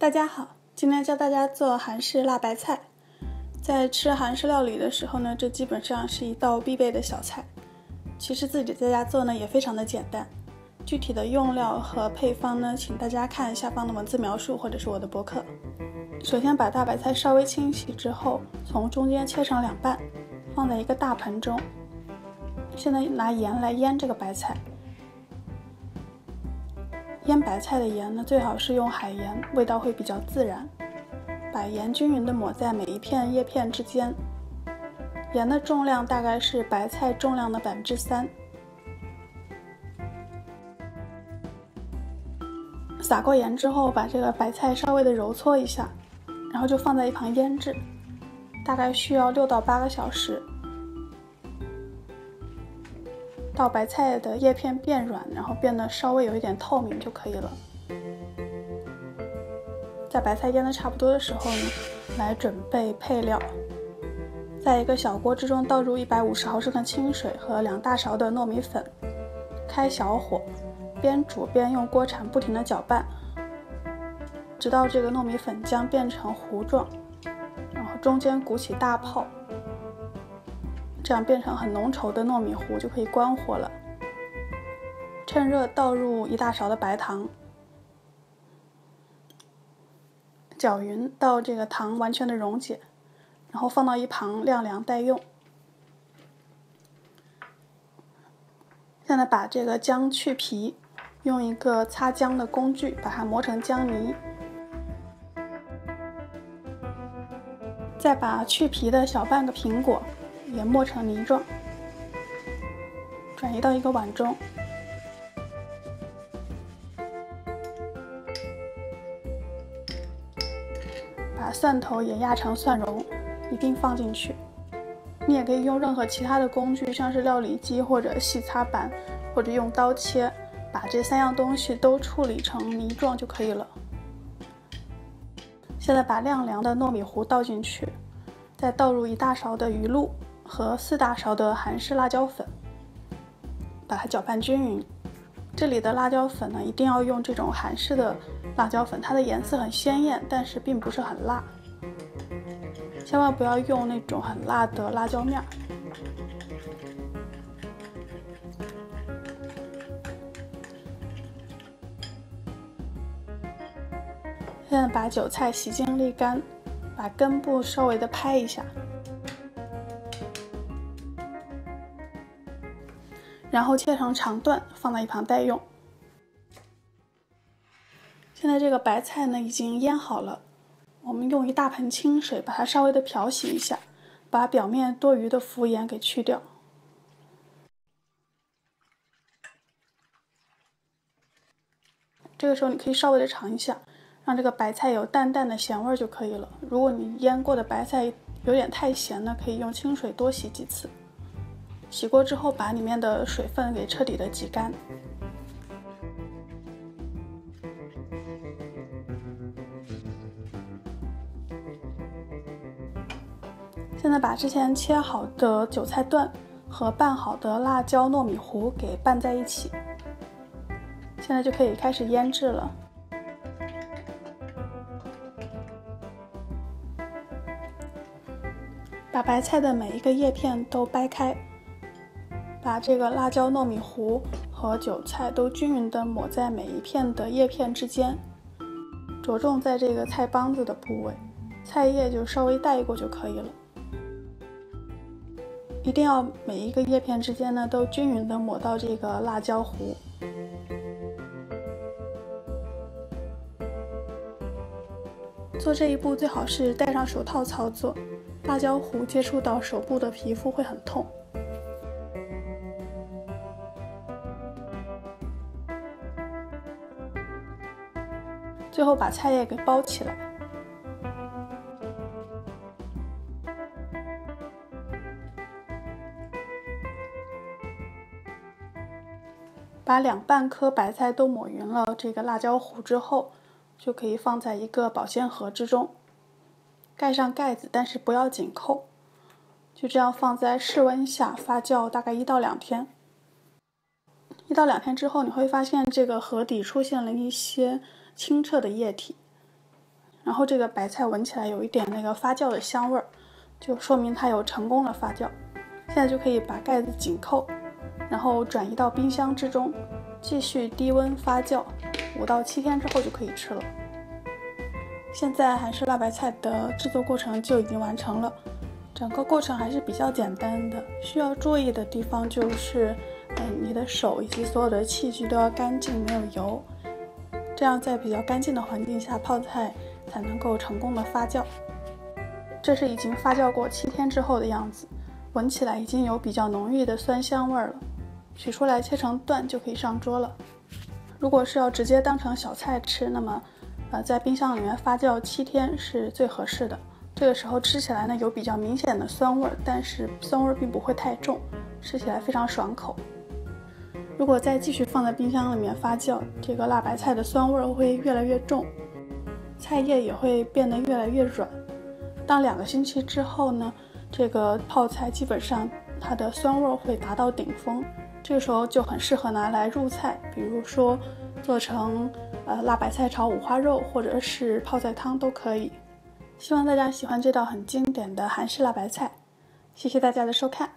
大家好，今天教大家做韩式辣白菜。在吃韩式料理的时候呢，这基本上是一道必备的小菜。其实自己在家做呢也非常的简单，具体的用料和配方呢，请大家看下方的文字描述或者是我的博客。首先把大白菜稍微清洗之后，从中间切成两半，放在一个大盆中。现在拿盐来腌这个白菜。腌白菜的盐呢，最好是用海盐，味道会比较自然。把盐均匀地抹在每一片叶片之间。盐的重量大概是白菜重量的3%。撒过盐之后，把这个白菜稍微的揉搓一下，然后就放在一旁腌制，大概需要6到8个小时。到白菜的叶片变软，然后变得稍微有一点透明就可以了。在白菜腌的差不多的时候呢，来准备配料。在一个小锅之中倒入150毫升的清水和2大勺的糯米粉，开小火，边煮边用锅铲不停地搅拌，直到这个糯米粉浆变成糊状，然后中间鼓起大泡。这样变成很浓稠的糯米糊就可以关火了。趁热倒入1大勺的白糖，搅匀到这个糖完全的溶解，然后放到一旁晾凉待用。现在把这个姜去皮，用一个擦姜的工具把它磨成姜泥。再把去皮的小半个苹果也磨成泥状，转移到一个碗中。把蒜头也压成蒜蓉，一并放进去。你也可以用任何其他的工具，像是料理机或者细擦板，或者用刀切，把这3样东西都处理成泥状就可以了。现在把晾凉的糯米糊倒进去，再倒入1大勺的鱼露和4大勺的韩式辣椒粉，把它搅拌均匀。这里的辣椒粉呢，一定要用这种韩式的辣椒粉，它的颜色很鲜艳，但是并不是很辣。千万不要用那种很辣的辣椒面。现在把韭菜洗净沥干，把根部稍微的拍一下。然后切成长段，放在一旁待用。现在这个白菜呢已经腌好了，我们用一大盆清水把它稍微的漂洗一下，把表面多余的浮盐给去掉。这个时候你可以稍微的尝一下，让这个白菜有淡淡的咸味就可以了。如果你腌过的白菜有点太咸呢，可以用清水多洗几次。洗过之后，把里面的水分给彻底的挤干。现在把之前切好的韭菜段和拌好的辣椒糯米糊给拌在一起。现在就可以开始腌制了。把白菜的每一个叶片都掰开，把这个辣椒糯米糊和韭菜都均匀地抹在每一片的叶片之间，着重在这个菜帮子的部位，菜叶就稍微带过就可以了。一定要每一个叶片之间呢都均匀地抹到这个辣椒糊。做这一步最好是戴上手套操作，辣椒糊接触到手部的皮肤会很痛。最后把菜叶给包起来。把2半颗白菜都抹匀了这个辣椒糊之后，就可以放在一个保鲜盒之中，盖上盖子，但是不要紧扣，就这样放在室温下发酵大概1到2天。1到2天之后，你会发现这个盒底出现了一些清澈的液体，然后这个白菜闻起来有一点那个发酵的香味儿，就说明它有成功的发酵。现在就可以把盖子紧扣，然后转移到冰箱之中，继续低温发酵，5到7天之后就可以吃了。现在韩式辣白菜的制作过程就已经完成了，整个过程还是比较简单的，需要注意的地方就是，你的手以及所有的器具都要干净，没有油，这样在比较干净的环境下泡菜才能够成功的发酵。这是已经发酵过7天之后的样子，闻起来已经有比较浓郁的酸香味了。取出来切成段就可以上桌了。如果是要直接当成小菜吃，那么在冰箱里面发酵7天是最合适的。这个时候吃起来呢有比较明显的酸味，但是酸味并不会太重，吃起来非常爽口。如果再继续放在冰箱里面发酵，这个辣白菜的酸味会越来越重，菜叶也会变得越来越软。当2个星期之后呢，这个泡菜基本上它的酸味会达到顶峰，这个时候就很适合拿来入菜，比如说做成辣白菜炒五花肉，或者是泡菜汤都可以。希望大家喜欢这道很经典的韩式辣白菜，谢谢大家的收看。